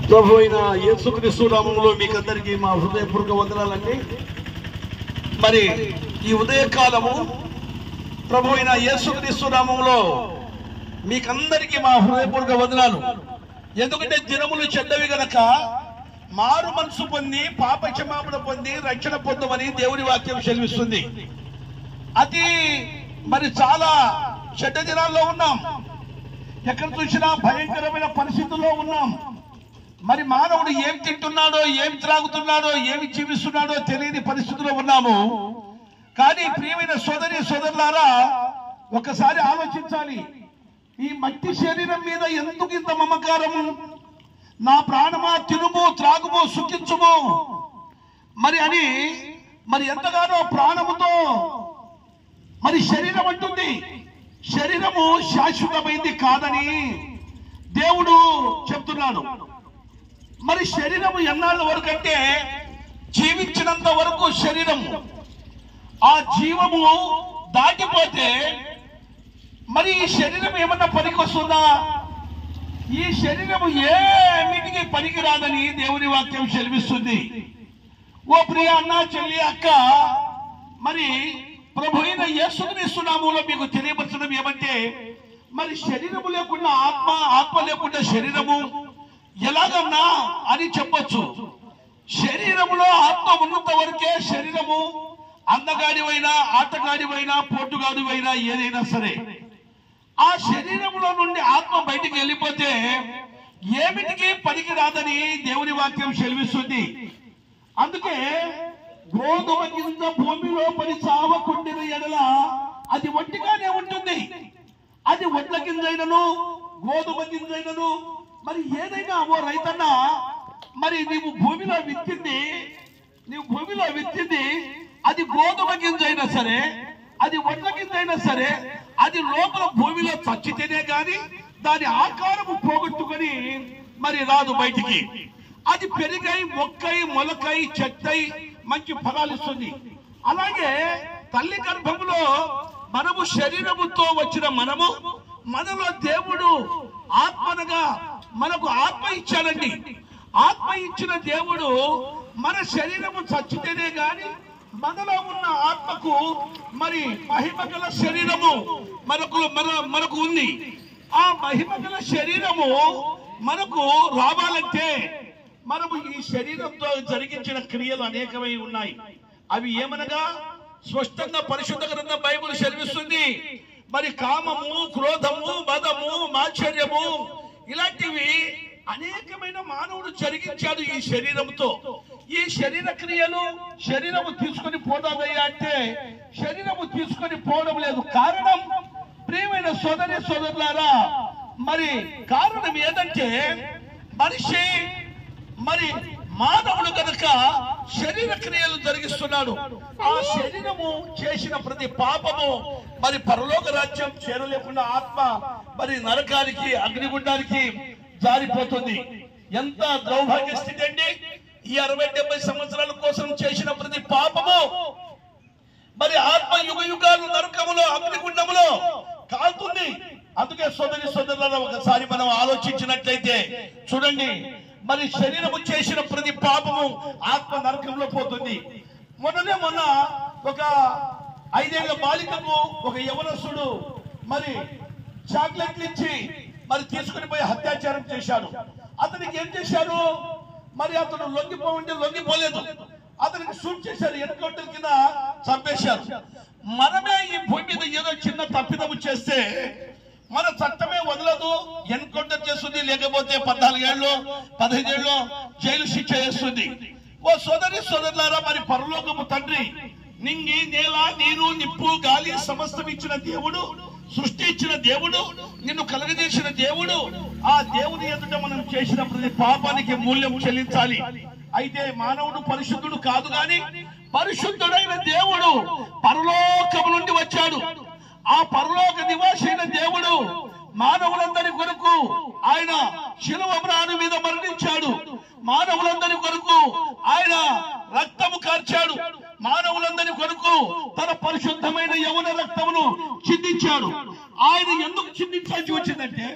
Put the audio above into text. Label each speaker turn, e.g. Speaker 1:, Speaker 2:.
Speaker 1: ప్రభు అయిన యేసుక్రీస్తు నామములో మీకందరికీ మా హృదయపూర్వక వందనాలండి. మరి ఈ ఉదయకాలము ప్రభు అయిన యేసుక్రీస్తు నామములో మీకందరికీ మా హృదయపూర్వక వందనాలు. ఎందుకంటే దినములు చెడ్డవి గనక మారు మనసు పొంది పాప క్షమాపణ పొంది రక్షణ పొందమని దేవుని వాక్యం సెలవిస్తుంది. అది మరి చాలా చెడ్డ దినాల్లో ఉన్నాం. ఎక్కడ చూసినా భయంకరమైన పరిస్థితుల్లో ఉన్నాం. మరి మానవుడు ఏం తింటున్నాడో, ఏం త్రాగుతున్నాడో, ఏమి జీవిస్తున్నాడో తెలియని పరిస్థితుల్లో ఉన్నాము. కానీ ప్రియమైన సోదరి సోదరులారా, ఒకసారి ఆలోచించాలి. ఈ మట్టి శరీరం మీద ఎందుకు ఇంత మమకారము? నా ప్రాణమా తినుము త్రాగుము సుఖించుము మరి అని మరి ఎంతగానో ప్రాణముతో మరి శరీరం అంటుంది. శరీరము శాశ్వతమైంది కాదని దేవుడు చెప్తున్నాడు. మరి శరీరము ఎన్నాళ్ళ వరకు అంటే జీవించినంత వరకు శరీరము. ఆ జీవము దాటిపోతే మరి ఈ శరీరం ఏమన్నా పనికి వస్తుందా? ఈ శరీరము ఏమిటికి పనికి రాదని దేవుని వాక్యం సెలవిస్తుంది. ఓ ప్రియ అన్న, చెల్లి, అక్క, మరి ప్రభు అయిన యేసుక్రీస్తు నామములో మీకు తెలియపరచడం ఏమంటే, మరి శరీరము లేకుండా ఆత్మ, ఆత్మ లేకుండా శరీరము ఎలాగన్నా అని చెప్పొచ్చు. శరీరములో ఆత్మ ఉన్నంత వరకే శరీరము అందగాడివైనా, ఆటగాడివైనా, పోటుగాడివైనా ఏదైనా సరే, ఆ శరీరములో నుండి ఆత్మ బయటికి వెళ్ళిపోతే ఏమిటికి పనికి రాదని దేవుని వాక్యం సెలవిస్తుంది. అందుకే గోధుమ గింజ భూమిలో పడి చావకుండిన ఎడల అది ఒంటిగానే ఉంటుంది. అది వడ్ల గింజైనను గోధుమ గింజైనను మరి ఏదైనా ఓ రైతన్న, మరి నీవు భూమిలో విత్తింది అది గోధుమ గింజ అయినా సరే, అది వడ్ల గింజ అయినా సరే, అది లోపల భూమిలో చచ్చితేనే గాని దాని ఆకారము పోగొట్టుకొని మరి రాదు బయటికి. అది పెరిగై మొక్కై మొలకై చెట్టై మంచి ఫలాలిస్తుంది. అలాగే తల్లి గర్భములో మనము శరీరముతో వచ్చిన మనలో దేవుడు ఆత్మనగా మనకు ఆత్మ ఇచ్చాడండి. ఆత్మ ఇచ్చిన దేవుడు మన శరీరము చచ్చితేనే గాని మనలో ఉన్న ఆత్మకు మరి మహిమగల శరీరము మనకు ఉంది. ఆ మహిమగల శరీరము మనకు రావాలంటే మనము ఈ శరీరంతో జరిగించిన క్రియలు అనేకమై ఉన్నాయి. అవి ఏమనగా స్పష్టంగా పరిశుద్ధ గ్రంథం బైబిల్ సెలవిస్తుంది. మరి కామము, క్రోధము, మదము, మాత్సర్యము ఇలాంటివి అనేకమైన మానవుడు జరిగించాడు ఈ శరీరంతో. ఈ శరీర క్రియలు శరీరము తీసుకొని పోదాదయ్యా అంటే శరీరము తీసుకొని పోవడం లేదు. కారణం ప్రియమైన సోదరి సోదరులారా, మరి కారణం ఏదంటే మనిషి మరి మానవుడు కనుక శరీర క్రియలు జరిగిస్తున్నాడు. ఆ శరీరము చేసిన ప్రతి పాపము మరి పరలోక రాజ్యం చేరలేకుండా ఆత్మ మరి నరకానికి, అగ్నిగుండానికి జారిపోతుంది. ఎంత దౌర్భాగ్య స్థితి అండి! ఈ 60-70 సంవత్సరాల కోసం చేసిన ప్రతి పాపము మరి ఆత్మ యుగ యుగాలు నరకములో, అగ్నిగుండములో కాలుతుంది. అందుకే సోదరి సోదరులను ఒకసారి మనం ఆలోచించినట్లయితే చూడండి, మరి శరీరము చేసిన ప్రతి పాపము ఆత్మ నరకంలో పోతుంది. మొన్న ఒక 5 ఏళ్ల బాలికకు ఒక యవనస్తుడు మరి చాక్లెట్లు ఇచ్చి మరి తీసుకుని పోయి అత్యాచారం చేశాడు. అతనికి ఏం చేశారు? మరి అతను లొంగిపోలేదు. అతనికి షూట్ చేశారు, ఎన్కౌంటర్ కింద చంపేశారు. మనమే ఈ భూమి మీద ఏదో చిన్న తప్పిదము చేస్తే మన చట్టమే వదలదు, ఎన్కౌంటర్ చేస్తుంది, లేకపోతే 14 ఏళ్ళు 15 ఏళ్ళు జైలు శిక్ష చేస్తుంది. ఓ సోదరి సోదరులారా, మరి పరలోకము తండ్రి నింగి, నేల, నీరు, నిప్పు, గాలి సమస్తం ఇచ్చిన దేవుడు, సృష్టి ఇచ్చిన దేవుడు, నిన్ను కలగజేసిన దేవుడు, ఆ దేవుని ఎదుట మనం చేసిన ప్రతి పాపానికి మూల్యం చెల్లించాలి. అయితే మానవుడు పరిశుద్ధుడు కాదు గాని పరిశుద్ధుడైన దేవుడు పరలోకము నుండి వచ్చాడు. ఆ పరలోక నివాసైన దేవుడు మానవులందరి కొరకు ఆయన శిలువ మ్రాను మీద మరణించాడు. మానవులందరి కొరకు ఆయన రక్తము కార్చాడు. మానవులందరి కొరకు తన పరిశుద్ధమైన యవన రక్తమును చిందించాడు. ఆయన ఎందుకు చిందించాల్సి వచ్చిందంటే